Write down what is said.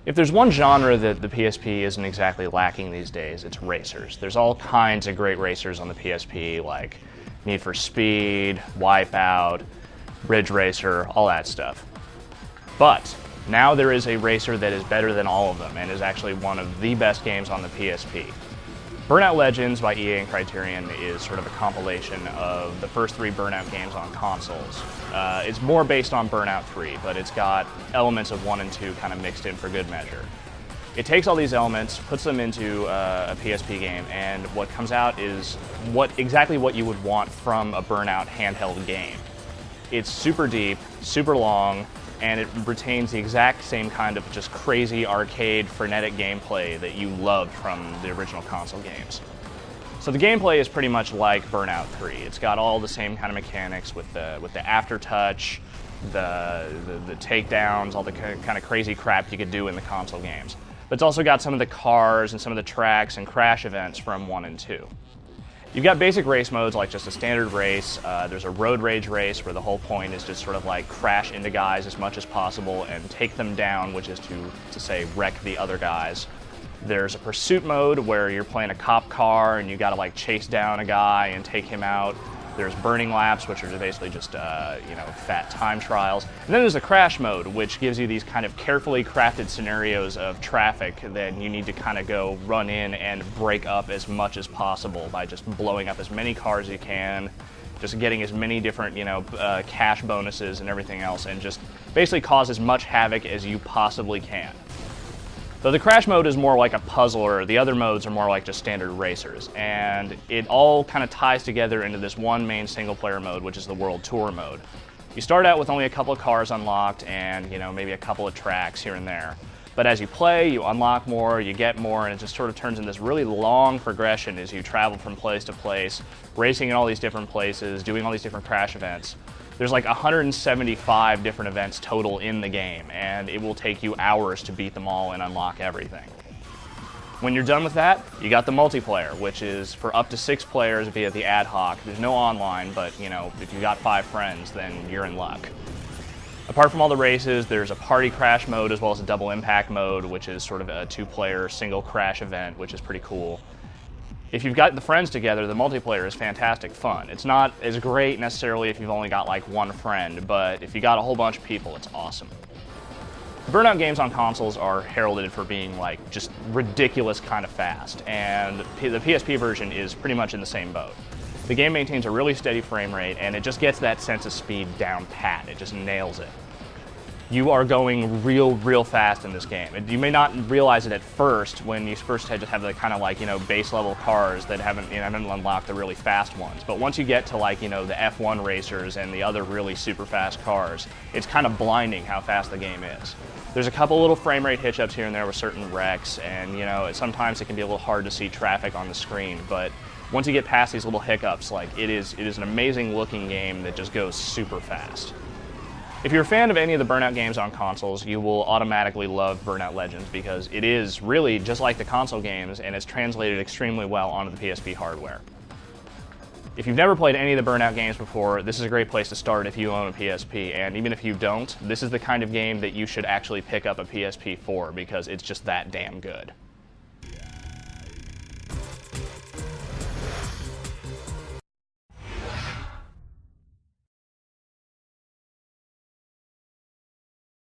If there's one genre that the PSP isn't exactly lacking these days, it's racers. There's all kinds of great racers on the PSP, like Need for Speed, Wipeout, Ridge Racer, all that stuff. But now there is a racer that is better than all of them and is actually one of the best games on the PSP. Burnout Legends by EA and Criterion is sort of a compilation of the first 3 Burnout games on consoles. It's more based on Burnout 3, but it's got elements of 1 and 2 kind of mixed in for good measure. It takes all these elements, puts them into a PSP game, and what comes out is exactly what you would want from a Burnout handheld game. It's super deep, super long, and it retains the exact same kind of just crazy arcade frenetic gameplay that you loved from the original console games. So the gameplay is pretty much like Burnout 3. It's got all the same kind of mechanics with the aftertouch, the takedowns, all the kind of crazy crap you could do in the console games. But it's also got some of the cars and some of the tracks and crash events from 1 and 2. You've got basic race modes like just a standard race. There's a road rage race where the whole point is just sort of like crash into guys as much as possible and take them down, which is to say wreck the other guys. There's a pursuit mode where you're playing a cop car and you gotta like chase down a guy and take him out. There's burning laps, which are basically just fat time trials. And then there's the crash mode, which gives you these kind of carefully crafted scenarios of traffic that you need to kind of go run in and break up as much as possible by just blowing up as many cars as you can, just getting as many different cash bonuses and everything else, and just basically cause as much havoc as you possibly can. Though the crash mode is more like a puzzler, the other modes are more like just standard racers, and it all kind of ties together into this one main single-player mode, which is the World Tour mode. You start out with only a couple of cars unlocked and maybe a couple of tracks here and there. But as you play, you unlock more, you get more, and it just sort of turns into this really long progression as you travel from place to place, racing in all these different places, doing all these different crash events. There's like 175 different events total in the game, and it will take you hours to beat them all and unlock everything. When you're done with that, you got the multiplayer, which is for up to 6 players via the ad hoc. There's no online, but if you got 5 friends, then you're in luck. Apart from all the races, there's a party crash mode as well as a double impact mode, which is sort of a 2-player single crash event, which is pretty cool. If you've got the friends together, the multiplayer is fantastic fun. It's not as great necessarily if you've only got like one friend, but if you got a whole bunch of people, it's awesome. The Burnout games on consoles are heralded for being like just ridiculous kind of fast, and the PSP version is pretty much in the same boat. The game maintains a really steady frame rate, and it just gets that sense of speed down pat. It just nails it. You are going real fast in this game. You may not realize it at first when you first just have the kind of like base level cars that haven't unlocked the really fast ones. But once you get to like the F1 racers and the other really super fast cars, it's kind of blinding how fast the game is. There's a couple little frame rate hitch-ups here and there with certain wrecks, and sometimes it can be a little hard to see traffic on the screen. But once you get past these little hiccups, like it is an amazing looking game that just goes super fast. If you're a fan of any of the Burnout games on consoles, you will automatically love Burnout Legends because it is really just like the console games and it's translated extremely well onto the PSP hardware. If you've never played any of the Burnout games before, this is a great place to start if you own a PSP, and even if you don't, this is the kind of game that you should actually pick up a PSP for because it's just that damn good.